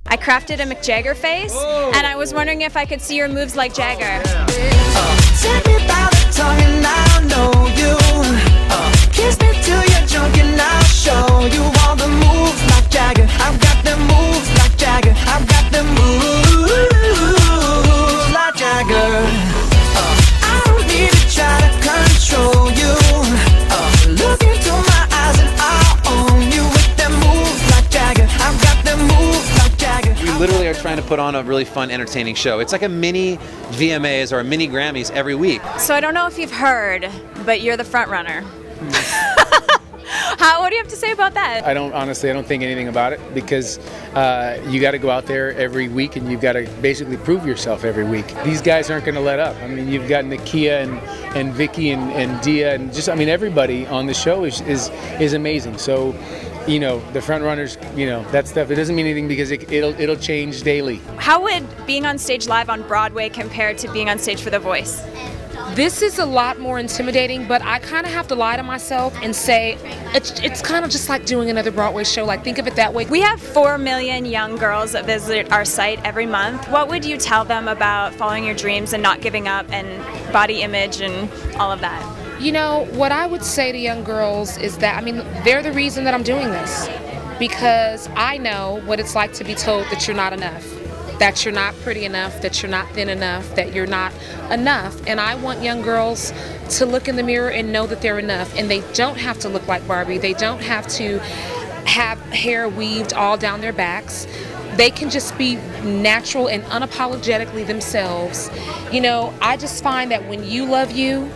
I crafted a Mick Jagger face, and I was wondering if I could see your moves like Jagger. Take me by the tongue and I'll know you. Kiss me till you're drunk and I'll show you all the moves like Jagger. I've got the moves like Jagger. I've got the moves like Jagger. I don't need to try to control you. Look into my eyes and I'll own you with them moves like Jagger. I've got them moves like Jagger. We literally are trying to put on a really fun, entertaining show. It's like a mini VMAs or a mini Grammys every week. So I don't know if you've heard, but you're the front runner. What do you have to say about that? I don't think anything about it because you got to go out there every week and you've got to basically prove yourself every week. These guys aren't going to let up. I mean, you've got Nakia and Vicky and Dia and just, I mean, everybody on the show is amazing. So, you know, the front runners, you know, that stuff, it doesn't mean anything because it'll change daily. How would being on stage live on Broadway compare to being on stage for The Voice? This is a lot more intimidating, but I kind of have to lie to myself and say it's kind of just like doing another Broadway show. Like, think of it that way. We have 4 million young girls that visit our site every month. What would you tell them about following your dreams and not giving up and body image and all of that? You know, what I would say to young girls is that, I mean, they're the reason that I'm doing this, because I know what it's like to be told that you're not enough, that you're not pretty enough, that you're not thin enough, that you're not enough. And I want young girls to look in the mirror and know that they're enough. And they don't have to look like Barbie. They don't have to have hair weaved all down their backs. They can just be natural and unapologetically themselves. You know, I just find that when you love you,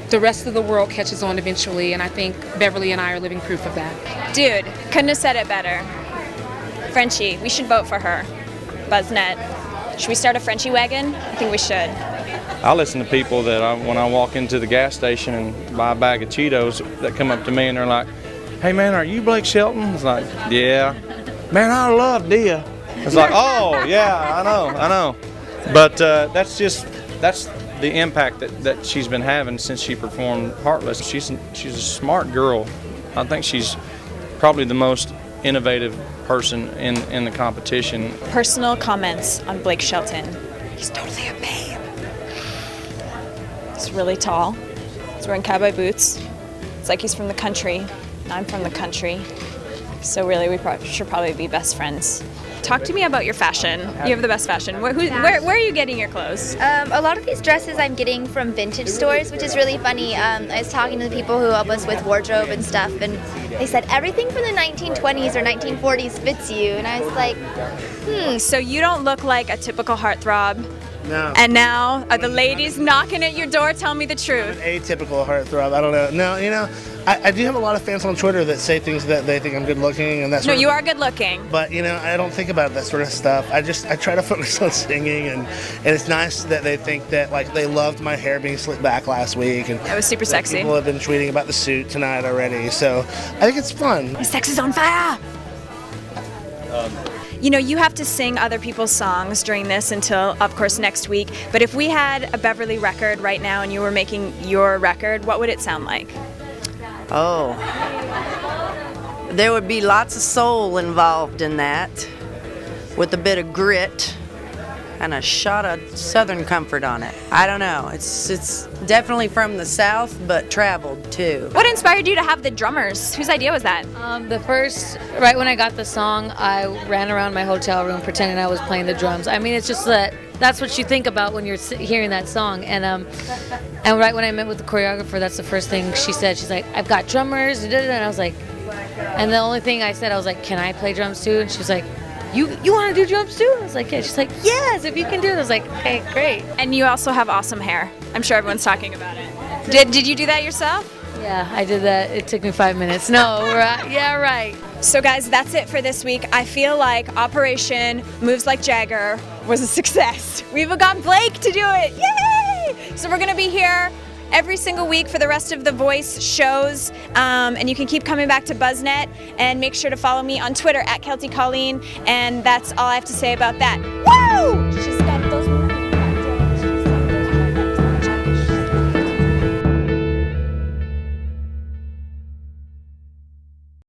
the rest of the world catches on eventually. And I think Beverly and I are living proof of that. Dude, couldn't have said it better. Frenchie, we should vote for her. Buzznet. Should we start a Frenchie wagon? I think we should. I listen to people that when I walk into the gas station and buy a bag of Cheetos that come up to me and they're like, "Hey man, are you Blake Shelton?" It's like, "Yeah." "Man, I love Dia." It's like, "Oh yeah, I know." But that's the impact that she's been having since she performed Heartless. She's a smart girl. I think she's probably the most innovative person in the competition. Personal comments on Blake Shelton. He's totally a babe. He's really tall. He's wearing cowboy boots. It's like he's from the country, and I'm from the country. So really, we should probably be best friends. Talk to me about your fashion. You have the best fashion. Where are you getting your clothes? A lot of these dresses I'm getting from vintage stores, which is really funny. I was talking to the people who help us with wardrobe and stuff, and they said everything from the 1920s or 1940s fits you. And I was like, So you don't look like a typical heartthrob. No. And now are the ladies knocking at your door? Tell me the truth. An atypical heartthrob. I don't know. No, you know, I do have a lot of fans on Twitter that say things that they think I'm good looking and that sort of. No, you are good looking. But you know, I don't think about that sort of stuff. I try to focus on singing, and it's nice that they think that like they loved my hair being slicked back last week, and that was super sexy. People have been tweeting about the suit tonight already, so I think it's fun. My sex is on fire. You know, you have to sing other people's songs during this until, of course, next week. But if we had a Beverly record right now and you were making your record, what would it sound like? Oh, there would be lots of soul involved in that, with a bit of grit and a shot of Southern comfort on it. I don't know. It's definitely from the South, but traveled too. What inspired you to have the drummers? Whose idea was that? Right when I got the song, I ran around my hotel room pretending I was playing the drums. I mean, it's just that's what you think about when you're hearing that song. And right when I met with the choreographer, that's the first thing she said. She's like, "I've got drummers," and I was like, and the only thing I said, I was like, "Can I play drums too?" And she was like, You want to do drums too? I was like, yeah. She's like, yes, if you can do it. I was like, okay, great. And you also have awesome hair. I'm sure everyone's talking about it. Did you do that yourself? Yeah, I did that. It took me 5 minutes. No, right? Yeah, right. So guys, that's it for this week. I feel like Operation Moves Like Jagger was a success. We've got Blake to do it. Yay! So we're going to be here every single week for the rest of the Voice shows, and you can keep coming back to Buzznet, and make sure to follow me on Twitter at Keltie Colleen, and that's all I have to say about that. Woo! She's